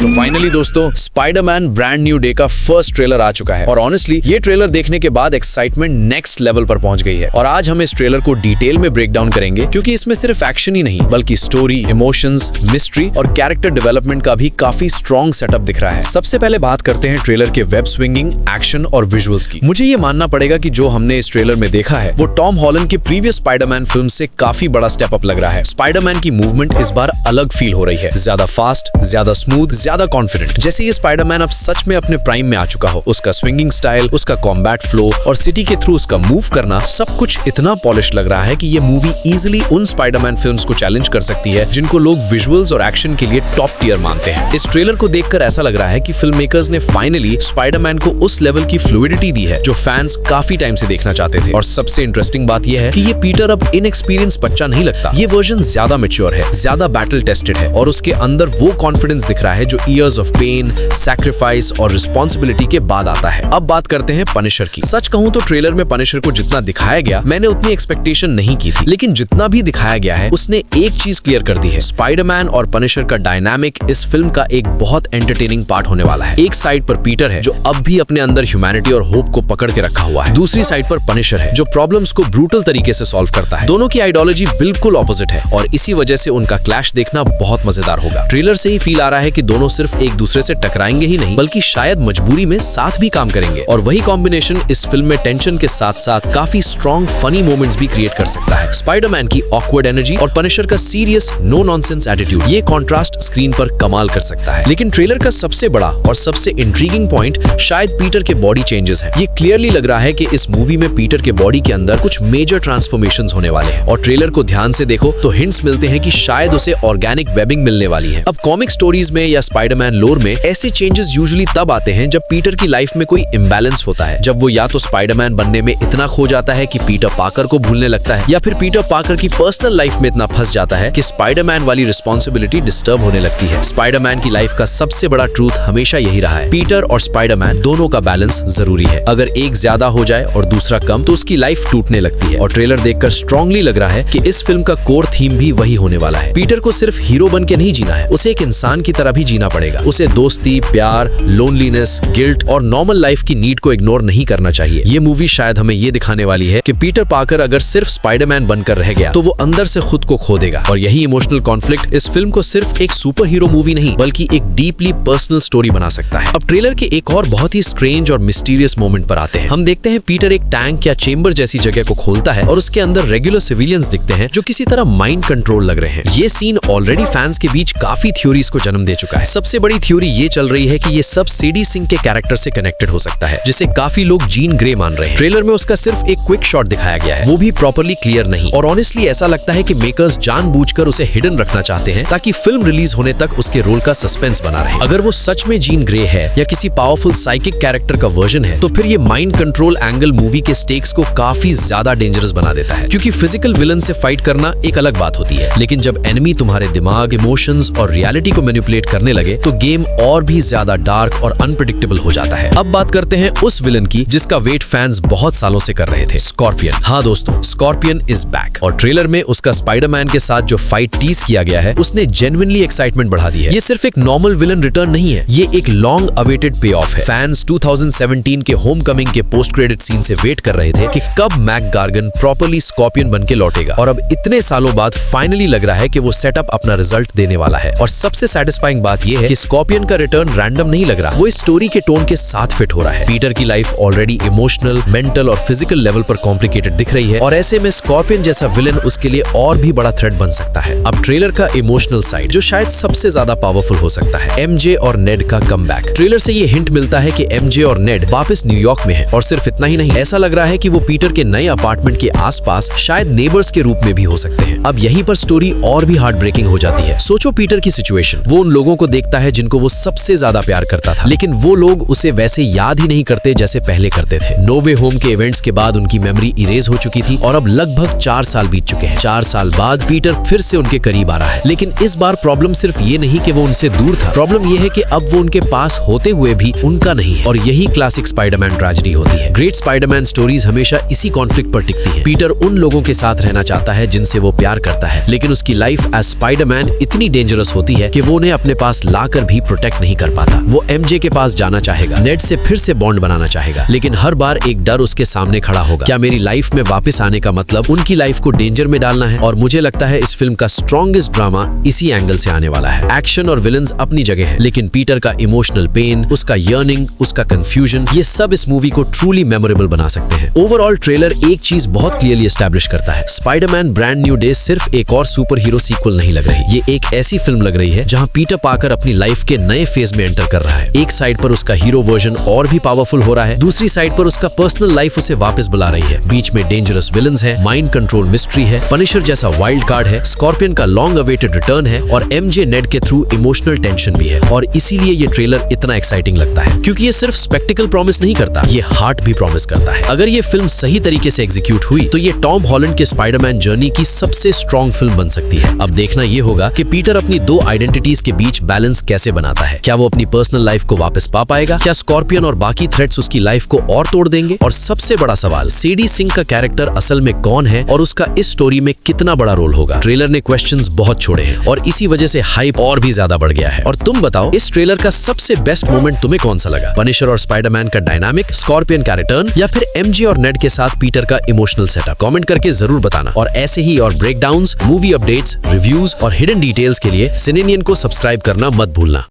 तो फाइनली दोस्तों, Spiderman brand new day का फर्स्ट ट्रेलर आ चुका है और ऑनेस्टली ये ट्रेलर देखने के बाद एक्साइटमेंट नेक्स्ट लेवल पर पहुंच गई है। और आज हम इस ट्रेलर को डिटेल में ब्रेक डाउन करेंगे क्योंकि इसमें सिर्फ एक्शन ही नहीं बल्कि स्टोरी, इमोशंस, मिस्ट्री और कैरेक्टर डेवलपमेंट का भी काफी स्ट्रॉन्ग सेटअप दिख रहा है। सबसे पहले बात करते हैं ट्रेलर के वेब स्विंगिंग, एक्शन और विजुअल्स की। मुझे ये मानना पड़ेगा कि जो हमने इस ट्रेलर में देखा है वो टॉम हॉलैंड के प्रीवियस स्पाइडरमैन फिल्म से काफी बड़ा स्टेप अप लग रहा है। स्पाइडरमैन की मूवमेंट इस बार अलग फील हो रही है, ज्यादा फास्ट, ज्यादा स्मूथ, ज्यादा कॉन्फिडेंट, जैसे ये स्पाइडरमैन अब सच में अपने प्राइम में आ चुका हो। उसका स्विंगिंग स्टाइल, उसका कॉम्बैट फ्लो और सिटी के थ्रू उसका मूव करना, सब कुछ इतना पॉलिश लग रहा है कि ये मूवी इजीली उन स्पाइडरमैन फिल्म्स को चैलेंज कर सकती है जिनको लोग विजुअल्स और एक्शन के लिए टॉप टियर मानते हैं। इस ट्रेलर को देखकर ऐसा लग रहा है कि फिल्म मेकर्स ने फाइनली स्पाइडरमैन को उस लेवल की फ्लूइडिटी दी है जो फैंस काफी टाइम से देखना चाहते थे। और सबसे इंटरेस्टिंग बात यह है कि ये पीटर अब इनएक्सपीरियंस बच्चा नहीं लगता। ये वर्जन ज्यादा मैच्योर है, ज्यादा बैटल टेस्टेड है और उसके अंदर वो कॉन्फिडेंस दिख रहा है जो इयर्स ऑफ पेन, सैक्रिफाइस और रिस्पॉन्सिबिलिटी के बाद आता है। अब बात करते हैं पनिशर की। सच कहूं तो ट्रेलर में पनिशर को जितना दिखाया गया मैंने उतनी एक्सपेक्टेशन नहीं की थी, लेकिन जितना भी दिखाया गया है उसने एक चीज क्लियर कर दी है। स्पाइडरमैन और पनिशर का डायनामिक इस फिल्म का एक बहुत एंटरटेनिंग पार्ट होने वाला है। एक साइड पर पीटर है जो अब भी अपने अंदर ह्यूमैनिटी और होप को पकड़ के रखा हुआ है। दूसरी साइड पर पनिशर है जो प्रॉब्लम्स को ब्रूटल तरीके से सॉल्व करता है। दोनों की आइडियोलॉजी बिल्कुल ऑपोजिट है और इसी वजह से उनका क्लैश देखना बहुत मजेदार होगा। ट्रेलर से ही फील आ रहा है कि दोनों सिर्फ एक दूसरे से टकराएंगे ही नहीं बल्कि शायद मजबूरी में साथ भी काम करेंगे और वही कॉम्बिनेशन इस फिल्म में टेंशन के साथ साथ काफी स्ट्रॉन्ग फनी मोमेंट्स भी क्रिएट कर सकता है। स्पाइडरमैन की ऑकवर्ड एनर्जी और पनिशर का सीरियस नो नॉनसेंस एटीट्यूड, ये कॉन्ट्रास्ट स्क्रीन पर कमाल कर सकता है। लेकिन ट्रेलर का सबसे बड़ा और सबसे इंट्रीगिंग पॉइंट शायद पीटर के बॉडी चेंजेस है। ये क्लियरली लग रहा है कि इस मूवी में पीटर के बॉडी के अंदर कुछ मेजर ट्रांसफॉर्मेशंस होने वाले हैं और ट्रेलर को ध्यान से देखो तो हिंट्स मिलते हैं कि शायद उसे ऑर्गेनिक वेबिंग मिलने वाली है। अब कॉमिक स्टोरीज में या स्पाइडरमैन लोर में ऐसे चेंजेस यूजुअली तब आते हैं जब पीटर की लाइफ में कोई इम्बैलेंस होता है, जब वो या तो स्पाइडरमैन बनने में इतना खो जाता है कि पीटर पार्कर को भूलने लगता है या फिर पीटर पार्कर की पर्सनल लाइफ में इतना फंस जाता है कि स्पाइडरमैन वाली रिस्पॉन्सिबिलिटी डिस्टर्ब होने लगती है। स्पाइडरमैन की लाइफ का सबसे बड़ा ट्रूथ हमेशा यही रहा है, पीटर और स्पाइडरमैन दोनों का बैलेंस जरूरी है। अगर एक ज्यादा हो जाए और दूसरा कम तो उसकी लाइफ टूटने लगती है। और ट्रेलर देखकर स्ट्रांगली लग रहा है कि इस फिल्म का कोर थीम भी वही होने वाला है। पीटर को सिर्फ हीरो बन के नहीं जीना है, उसे एक इंसान की तरह भी जीना पड़ेगा। उसे दोस्ती, प्यार, लोनलीनेस, गिल्ट और नॉर्मल लाइफ की नीड को इग्नोर नहीं करना चाहिए। ये मूवी शायद हमें ये दिखाने वाली है कि पीटर पार्कर अगर सिर्फ स्पाइडरमैन बनकर रह गया तो वो अंदर से खुद को खो देगा। और यही इमोशनल कॉन्फ्लिक्ट इस फिल्म को सिर्फ एक सुपर हीरो मूवी नहीं बल्कि एक डीपली पर्सनल स्टोरी बना सकता है। अब ट्रेलर के एक और बहुत ही स्ट्रेंज और मिस्टीरियस मोमेंट पर आते हैं। हम देखते हैं पीटर एक टैंक या चेंबर जैसी जगह को खोलता है और उसके अंदर रेगुलर सिविलियंस दिखते हैं जो किसी तरह माइंड कंट्रोल लग रहे हैं। ये सीन ऑलरेडी फैंस के बीच काफी थ्योरीज को जन्म दे चुका है। सबसे बड़ी थ्योरी ये चल रही है कि ये सब सीडी सिंह के कैरेक्टर से कनेक्टेड हो सकता है, जिसे काफी लोग जीन ग्रे मान रहे हैं। ट्रेलर में उसका सिर्फ एक क्विक शॉट दिखाया गया है, वो भी प्रॉपर्ली क्लियर नहीं। और ऑनेस्टली ऐसा लगता है कि मेकर्स जानबूझकर उसे हिडन रखना चाहते हैं ताकि फिल्म रिलीज होने तक उसके रोल का सस्पेंस बना रहे। अगर वो सच में जीन ग्रे है या किसी पावरफुल साइकिक कैरेक्टर का वर्जन है तो फिर ये माइंड कंट्रोल एंगल मूवी के स्टेक्स को काफी ज्यादा डेंजरस बना देता है, क्योंकि फिजिकल विलन से फाइट करना एक अलग बात होती है, लेकिन जब एनिमी तुम्हारे दिमाग, इमोशंस और रियलिटी को मैनिपुलेट करने लगे तो गेम और भी ज्यादा डार्क और अनप्रेडिक्टेबल हो जाता है। अब बात करते हैं उस विलन की जिसका वेट फैंस बहुत सालों से कर रहे थे, स्कॉर्पियन। हाँ दोस्तों, स्कॉर्पियन इज बैक और ट्रेलर में उसका स्पाइडरमैन के साथ जो फाइट टीज किया गया है उसने जेन्युइनली एक्साइटमेंट बढ़ा दी है। ये सिर्फ एक नॉर्मल विलन रिटर्न नहीं है, ये एक लॉन्ग अवेटेड पे ऑफ है। फैंस 2017 के होमकमिंग के पोस्ट क्रेडिट सीन से वेट कर रहे थे कि कब मैक गार्गन प्रॉपर्ली स्कॉर्पियन बन के लौटेगा और अब इतने सालों बाद फाइनली लग रहा है कि वो सेटअप अपना रिजल्ट देने वाला है। और सबसे सैटिस्फाइंग बात यह है कि स्कॉर्पियन का रिटर्न रैंडम नहीं लग रहा, वो इस स्टोरी के टोन के साथ फिट हो रहा है। पीटर की लाइफ ऑलरेडी इमोशनल, मेंटल और फिजिकल लेवल पर कॉम्प्लिकेटेड दिख रही है और ऐसे में स्कॉर्पियन जैसा विलन उसके लिए और भी बड़ा थ्रेट बन सकता है। अब ट्रेलर का इमोशनल साइड जो शायद सबसे ज्यादा पावरफुल हो सकता है, एमजे और नेड का कमबैक। ट्रेलर से ये हिंट मिलता है कि एमजे और नेड वापस न्यूयॉर्क में हैं और सिर्फ इतना ही नहीं, ऐसा लग रहा है कि वो पीटर के नए अपार्टमेंट के आसपास शायद नेबर्स के रूप में भी हो सकते हैं। अब यहीं पर स्टोरी और भी हार्ट ब्रेकिंग हो जाती है। सोचो पीटर की सिचुएशन, वो उन लोगों को देखता है जिनको वो सबसे ज्यादा प्यार करता था, लेकिन वो लोग उसे वैसे याद ही नहीं करते जैसे पहले करते थे। नो वे होम के इवेंट्स के बाद उनकी मेमोरी इरेज हो चुकी थी और अब लगभग 4 साल बीत चुके हैं। 4 साल बाद पीटर फिर से उनके करीब आ रहा है, लेकिन इस बार प्रॉब्लम सिर्फ ये नहीं कि वो उनसे दूर था, प्रॉब्लम ये है कि अब वो उनके पास होते हुए भी उनका नहीं है। और यही क्लासिक स्पाइडरमैन ट्रेजेडी होती है। ग्रेट स्पाइडरमैन स्टोरीज हमेशा इसी कॉन्फ्लिक्ट पर टिकती है। पीटर उन लोगों के साथ रहना चाहता है जिनसे वो प्यार करता है, लेकिन उसकी लाइफ एज स्पाइडरमैन इतनी डेंजरस होती है कि वो उन्हें अपने पास लाकर भी प्रोटेक्ट नहीं कर पाता। वो एमजे के पास जाना चाहेगा, नेड से फिर से बॉन्ड बनाना चाहेगा, लेकिन हर बार एक डर उसके सामने खड़ा होगा। क्या मेरी लाइफ में वापस आने का मतलब उनकी लाइफ को डेंजर में डालना है? और मुझे लगता है इस फिल्म का स्ट्रॉन्गेस्ट ड्रामा इसी एंगल से आने वाला है। एक्शन और विलन्स अपनी जगह है, लेकिन पीटर का इमोशनल पेन, उसका यर्निंग, उसका कंफ्यूजन, ये सब इस मूवी को ट्रूली मेमोरेबल बना सकते हैं। ओवरऑल ट्रेलर एक चीज बहुत क्लियरली एस्टैब्लिश करता है, स्पाइडरमैन ब्रांड न्यू डे सिर्फ एक और सुपर हीरो सीक्वल नहीं लग रही, ये एक ऐसी फिल्म लग रही है जहां पीटर पार्कर अपनी लाइफ के नए फेज में एंटर कर रहा है। एक साइड पर उसका हीरो वर्जन और भी पावरफुल हो रहा है, दूसरी साइड पर उसका पर्सनल लाइफ उसे वापस बुला रही है। बीच में डेंजरस विलन्स है, माइंड कंट्रोल मिस्ट्री है, पनिशर जैसा वाइल्ड कार्ड है, स्कॉर्पियन का लॉन्ग अवेटेड रिटर्न है और एमजे नेड के थ्रू इमोशनल टेंशन भी है। और इसीलिए ये ट्रेलर इतना एक्साइटिंग लगता है, क्योंकि ये सिर्फ स्पेक्टिकल प्रॉमिस नहीं करता, ये हार्ट भी प्रॉमिस करता है। अगर ये फिल्म सही तरीके से एग्जीक्यूट हुई तो ये टॉम हॉलैंड के स्पाइडरमैन जर्नी की सबसे स्ट्रॉन्ग फिल्म बन सकती है। अब देखना ये होगा कि पीटर अपनी दो आइडेंटिटीज के बीच बैलेंस कैसे बनाता है। क्या वो अपनी पर्सनल लाइफ को वापस पा पाएगा? क्या स्कॉर्पियन और बाकी थ्रेट्स उसकी लाइफ को और तोड़ देंगे? और सबसे बड़ा सवाल, सेडी सिंह का कैरेक्टर असल में कौन है और उसका इस स्टोरी में कितना बड़ा रोल होगा? ट्रेलर ने क्वेश्चंस बहुत छोड़े हैं और इसी वजह से हाइप और भी ज्यादा बढ़ गया है। और तुम बताओ, इस ट्रेलर का सबसे बेस्ट मोमेंट तुम्हें कौन सा लगा? पनिशर और स्पाइडरमैन का डायनामिक, स्कॉर्पियन का रिटर्न, या फिर एमजे और नेड के साथ पीटर का इमोशनल सेटअप? कमेंट करके जरूर बताना। और ऐसे ही और ब्रेकडाउन्स, मूवी अपडेट्स, रिव्यूज और हिडन डिटेल्स के लिए सिनेनियन को सब्सक्राइब करना मत भूलना।